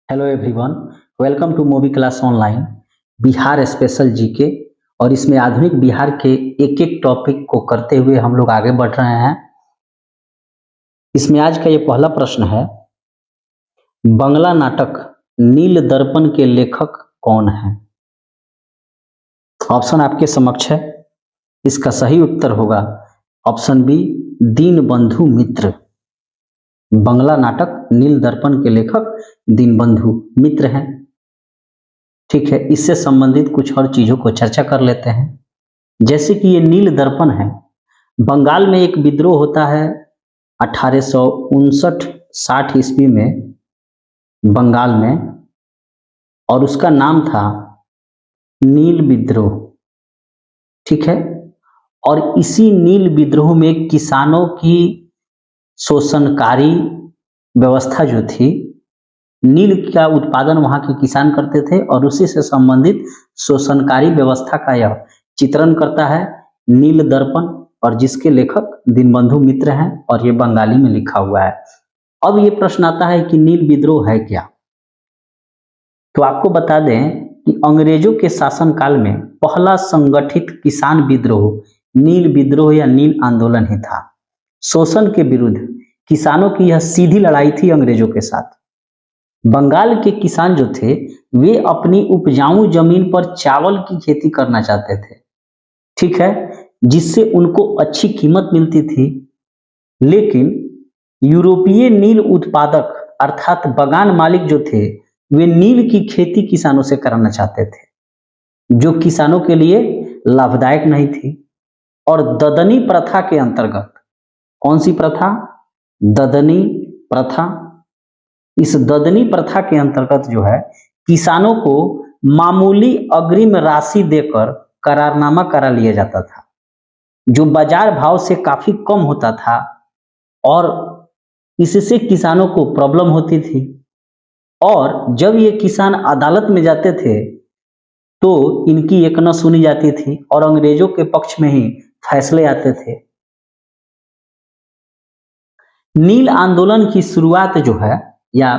Hello everyone, welcome to movie class online Bihar special GK. और इसमें आधुनिक बिहार के एक एक टॉपिक को करते हुए हम लोग आगे बढ़ रहे हैं। इसमें आज का ये पहला प्रश्न है, बंगला नाटक नील दर्पण के लेखक कौन है? ऑप्शन आपके समक्ष है। इसका सही उत्तर होगा ऑप्शन बी, दीनबंधु मित्र। बंगला नाटक नील दर्पण के लेखक दीनबंधु मित्र हैं। ठीक है, इससे संबंधित कुछ और चीजों को चर्चा कर लेते हैं। जैसे कि ये नील दर्पण है, बंगाल में एक विद्रोह होता है 1859-60 ईस्वी में बंगाल में, और उसका नाम था नील विद्रोह। ठीक है, और इसी नील विद्रोह में किसानों की शोषणकारी व्यवस्था जो थी, नील का उत्पादन वहां के किसान करते थे और उसी से संबंधित शोषणकारी व्यवस्था का यह चित्रण करता है नील दर्पण, और जिसके लेखक दीनबंधु मित्र हैं, और ये बंगाली में लिखा हुआ है। अब ये प्रश्न आता है कि नील विद्रोह है क्या? तो आपको बता दें कि अंग्रेजों के शासनकाल में पहला संगठित किसान विद्रोह नील विद्रोह या नील आंदोलन ही था। शोषण के विरुद्ध किसानों की यह सीधी लड़ाई थी अंग्रेजों के साथ। बंगाल के किसान जो थे, वे अपनी उपजाऊ जमीन पर चावल की खेती करना चाहते थे। ठीक है, जिससे उनको अच्छी कीमत मिलती थी, लेकिन यूरोपीय नील उत्पादक अर्थात बगान मालिक जो थे, वे नील की खेती किसानों से कराना चाहते थे, जो किसानों के लिए लाभदायक नहीं थी। और ददनी प्रथा के अंतर्गत, कौन सी प्रथा? ददनी प्रथा। इस ददनी प्रथा के अंतर्गत जो है, किसानों को मामूली अग्रिम राशि देकर करारनामा करा लिया जाता था, जो बाजार भाव से काफी कम होता था, और इससे किसानों को प्रॉब्लम होती थी। और जब ये किसान अदालत में जाते थे तो इनकी एक न सुनी जाती थी और अंग्रेजों के पक्ष में ही फैसले आते थे। नील आंदोलन की शुरुआत जो है, या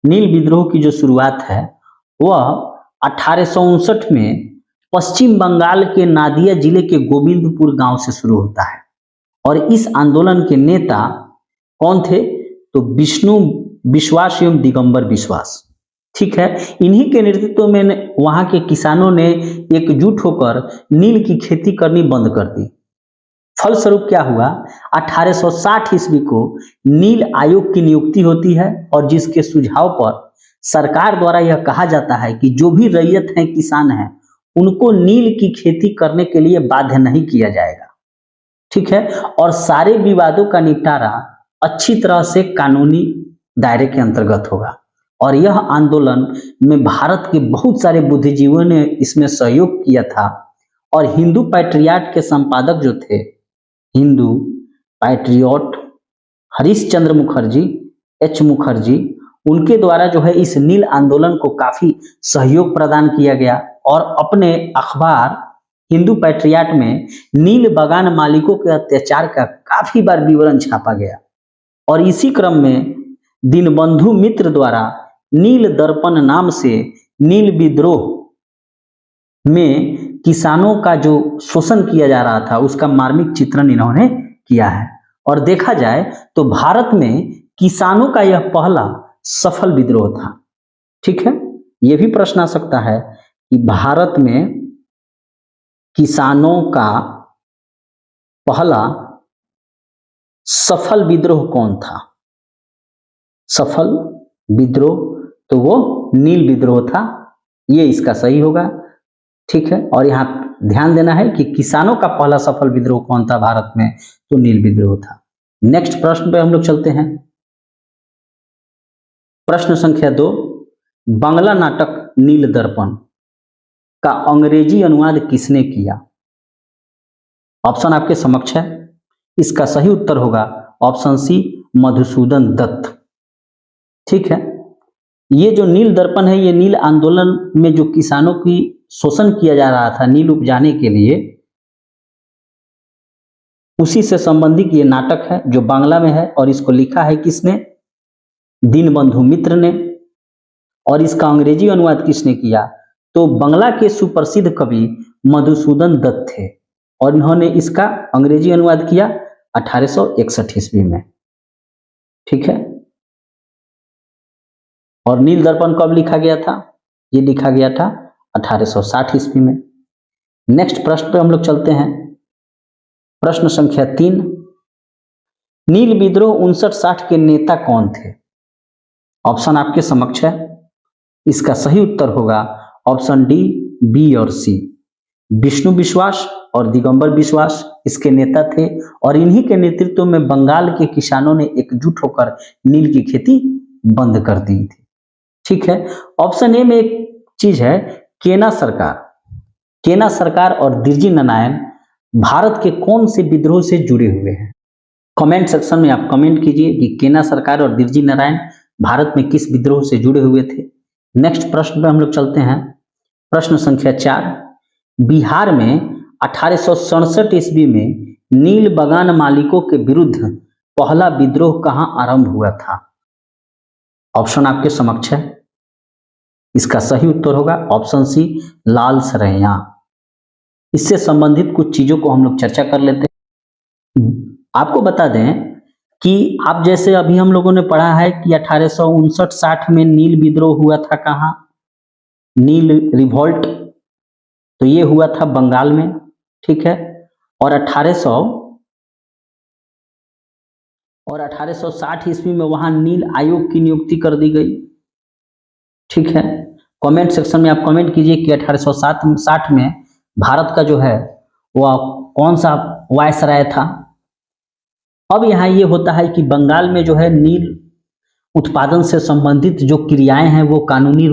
नील विद्रोह की जो शुरुआत है, वह 1859 में पश्चिम बंगाल के नादिया जिले के गोविंदपुर गांव से शुरू होता है। और इस आंदोलन के नेता कौन थे? तो विष्णु विश्वास एवं दिगंबर विश्वास। ठीक है, इन्हीं के नेतृत्व में वहां के किसानों ने एकजुट होकर नील की खेती करनी बंद कर दी। फलस्वरूप क्या हुआ, 1860 ईस्वी को नील आयोग की नियुक्ति होती है, और जिसके सुझाव पर सरकार द्वारा यह कहा जाता है कि जो भी रैयत हैं, किसान हैं, उनको नील की खेती करने के लिए बाध्य नहीं किया जाएगा। ठीक है, और सारे विवादों का निपटारा अच्छी तरह से कानूनी दायरे के अंतर्गत होगा। और यह आंदोलन में भारत के बहुत सारे बुद्धिजीवियों ने इसमें सहयोग किया था। और हिंदू पैट्रियट के संपादक जो थे, हिंदू पैट्रियट हरीश चंद्र मुखर्जी, एच मुखर्जी, उनके द्वारा जो है इस नील आंदोलन को काफी सहयोग प्रदान किया गया। और अपने अखबार हिंदू पैट्रियट में नील बगान मालिकों के अत्याचार का काफी बार विवरण छापा गया। और इसी क्रम में दीनबंधु मित्र द्वारा नील दर्पण नाम से नील विद्रोह में किसानों का जो शोषण किया जा रहा था, उसका मार्मिक चित्रण इन्होंने किया है। और देखा जाए तो भारत में किसानों का यह पहला सफल विद्रोह था। ठीक है, यह भी प्रश्न आ सकता है कि भारत में किसानों का पहला सफल विद्रोह कौन था? सफल विद्रोह, तो वो नील विद्रोह था। ये इसका सही होगा। ठीक है, और यहाँ ध्यान देना है कि किसानों का पहला सफल विद्रोह कौन था भारत में? तो नील विद्रोह था। नेक्स्ट प्रश्न पे हम लोग चलते हैं। प्रश्न संख्या 2, बांग्ला नाटक नील दर्पण का अंग्रेजी अनुवाद किसने किया? ऑप्शन आपके समक्ष है। इसका सही उत्तर होगा ऑप्शन सी, मधुसूदन दत्त। ठीक है, ये जो नील दर्पण है, ये नील आंदोलन में जो किसानों की शोषण किया जा रहा था नील उपजाने के लिए, उसी से संबंधित ये नाटक है जो बांग्ला में है। और इसको लिखा है किसने? दीनबंधु मित्र ने। और इसका अंग्रेजी अनुवाद किसने किया? तो बंगला के सुप्रसिद्ध कवि मधुसूदन दत्त थे और इन्होंने इसका अंग्रेजी अनुवाद किया 1861 ईस्वी में। ठीक है। और नील दर्पण कब लिखा गया था? ये लिखा गया था 1860 ईस्वी में। नेक्स्ट प्रश्न पे हम लोग चलते हैं। प्रश्न संख्या 3, नील विद्रोह 59-60 के नेता कौन थे? ऑप्शन आपके समक्ष है। इसका सही उत्तर होगा ऑप्शन डी, बी और सी। विष्णु विश्वास और दिगंबर विश्वास इसके नेता थे और इन्हीं के नेतृत्व में बंगाल के किसानों ने एकजुट होकर नील की खेती बंद कर दी थी। ठीक है। ऑप्शन ए में एक चीज है, केना सरकार। केना सरकार और दिरजी नारायण भारत के कौन से विद्रोह से जुड़े हुए हैं? कमेंट सेक्शन में आप कमेंट कीजिए कि केना सरकार और दिरजी नारायण भारत में किस विद्रोह से जुड़े हुए थे। नेक्स्ट प्रश्न पे हम लोग चलते हैं। प्रश्न संख्या 4, बिहार में 1867 ईस्वी में नील बगान मालिकों के विरुद्ध पहला विद्रोह कहां आरंभ हुआ था? ऑप्शन आपके समक्ष है। इसका सही उत्तर होगा ऑप्शन सी, लाल सरैया। इससे संबंधित कुछ चीजों को हम लोग चर्चा कर लेते हैं। आपको बता दें कि आप जैसे अभी हम लोगों ने पढ़ा है कि 1859-60 में नील विद्रोह हुआ था कहाँ? नील रिवॉल्ट, तो ये हुआ था बंगाल में। ठीक है। और 1860 ईस्वी में वहां नील आयोग की नियुक्ति कर दी गई। ठीक है। कमेंट सेक्शन में आप कमेंट कीजिए कि 1860 में भारत का जो है वह कौन सा वायसराय था। अब यहाँ ये होता है कि बंगाल में जो है नील उत्पादन से संबंधित जो क्रियाएं हैं वो कानूनी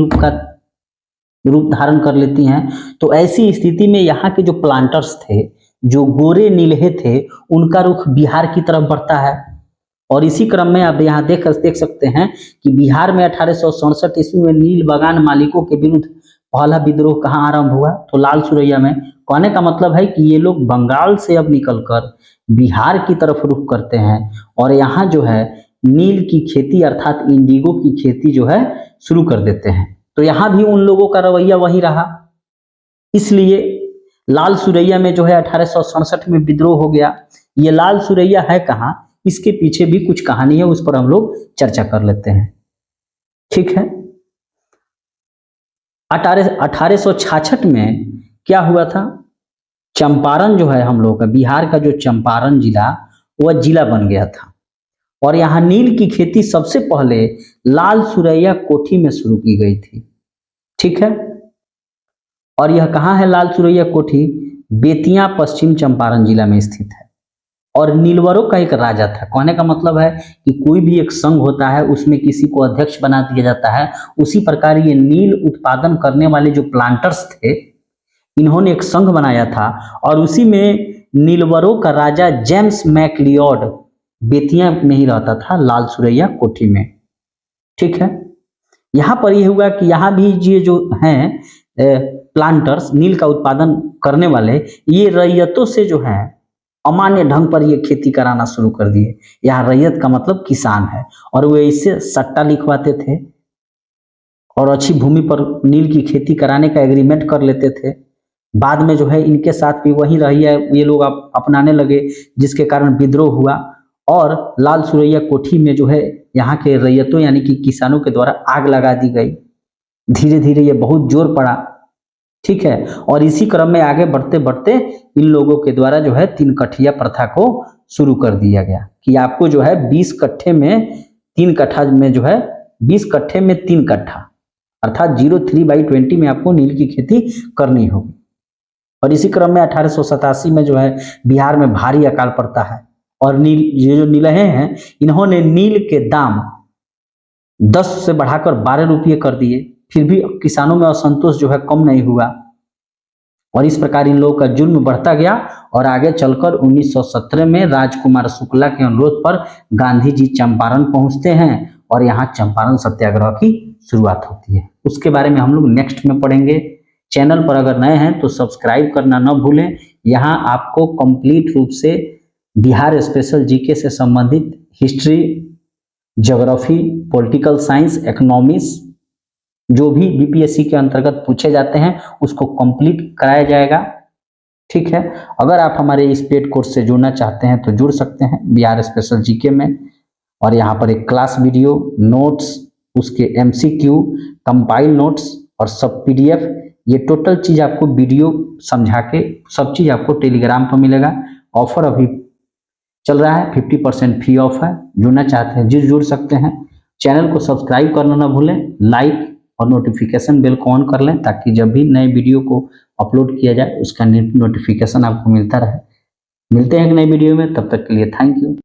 रूप धारण कर लेती हैं। तो ऐसी स्थिति में यहाँ के जो प्लांटर्स थे, जो गोरे नीलहे थे, उनका रुख बिहार की तरफ बढ़ता है। और इसी क्रम में आप यहाँ देख सकते हैं कि बिहार में 1867 ईस्वी में नील बगान मालिकों के विरुद्ध पहला विद्रोह कहाँ आरंभ हुआ? तो लाल सुरैया में। कहने का मतलब है कि ये लोग बंगाल से अब निकलकर बिहार की तरफ रुख करते हैं और यहाँ जो है नील की खेती अर्थात इंडिगो की खेती जो है शुरू कर देते हैं। तो यहाँ भी उन लोगों का रवैया वही रहा, इसलिए लाल सुरैया में जो है 1867 में विद्रोह हो गया। ये लाल सुरैया है कहाँ, इसके पीछे भी कुछ कहानी है, उस पर हम लोग चर्चा कर लेते हैं। ठीक है। 1866 में क्या हुआ था? चंपारण जो है हम लोग का, बिहार का जो चंपारण जिला, वह जिला बन गया था और यहाँ नील की खेती सबसे पहले लाल सुरैया कोठी में शुरू की गई थी। ठीक है। और यह कहाँ है लाल सुरैया कोठी? बेतिया पश्चिम चंपारण जिला में स्थित है। और नीलवरों का एक राजा था। कहने का मतलब है कि कोई भी एक संघ होता है, उसमें किसी को अध्यक्ष बना दिया जाता है। उसी प्रकार ये नील उत्पादन करने वाले जो प्लांटर्स थे, इन्होंने एक संघ बनाया था और उसी में नीलवरों का राजा जेम्स मैकलियोड बेतिया में ही रहता था, लाल सुरैया कोठी में। ठीक है। यहाँ पर यह हुआ कि यहाँ भी ये जो हैं प्लांटर्स, नील का उत्पादन करने वाले, ये रैयतों से जो है अमान्य ढंग पर ये खेती कराना शुरू कर दिए। यहाँ रैयत का मतलब किसान है और वे इससे सट्टा लिखवाते थे और अच्छी भूमि पर नील की खेती कराने का एग्रीमेंट कर लेते थे। बाद में जो है इनके साथ भी वही रवैया ये लोग अपनाने लगे, जिसके कारण विद्रोह हुआ और लाल सुरैया कोठी में जो है यहाँ के रैयतों यानी कि किसानों के द्वारा आग लगा दी गई। धीरे धीरे ये बहुत जोर पड़ा। ठीक है। और इसी क्रम में आगे बढ़ते बढ़ते इन लोगों के द्वारा जो है 3 कट्ठिया प्रथा को शुरू कर दिया गया कि आपको जो है 20 कट्ठे में 3 कट्ठा में जो है 20 कट्ठे में 3 कट्ठा अर्थात 03/20 में आपको नील की खेती करनी होगी। और इसी क्रम में 1887 में जो है बिहार में भारी अकाल पड़ता है और नील, ये जो नीलहे हैं, इन्होंने नील के दाम 10 से बढ़ाकर 12 रुपये कर दिए। फिर भी किसानों में असंतोष जो है कम नहीं हुआ और इस प्रकार इन लोगों का जुल्म बढ़ता गया और आगे चलकर 1917 में राजकुमार शुक्ला के अनुरोध पर गांधी जी चंपारण पहुंचते हैं और यहाँ चंपारण सत्याग्रह की शुरुआत होती है। उसके बारे में हम लोग नेक्स्ट में पढ़ेंगे। चैनल पर अगर नए हैं तो सब्सक्राइब करना न भूलें। यहाँ आपको कंप्लीट रूप से बिहार स्पेशल जीके से संबंधित history, geography, political science, economics, जो भी बीपीएससी के अंतर्गत पूछे जाते हैं उसको कंप्लीट कराया जाएगा। ठीक है, अगर आप हमारे इस पेड कोर्स से जुड़ना चाहते हैं तो जुड़ सकते हैं बिहार स्पेशल जीके में। और यहाँ पर एक क्लास वीडियो, नोट्स, उसके एमसीक्यू, कंपाइल नोट्स और सब पीडीएफ, ये टोटल चीज़ आपको वीडियो समझा के सब चीज़ आपको टेलीग्राम पर मिलेगा। ऑफर अभी चल रहा है, 50% फी ऑफ है। जुड़ना चाहते हैं जी जुड़ सकते हैं। चैनल को सब्सक्राइब करना ना भूलें, लाइक और नोटिफिकेशन बेल को ऑन कर लें ताकि जब भी नए वीडियो को अपलोड किया जाए उसका नोटिफिकेशन आपको मिलता रहे। मिलते हैं एक नई वीडियो में, तब तक के लिए थैंक यू।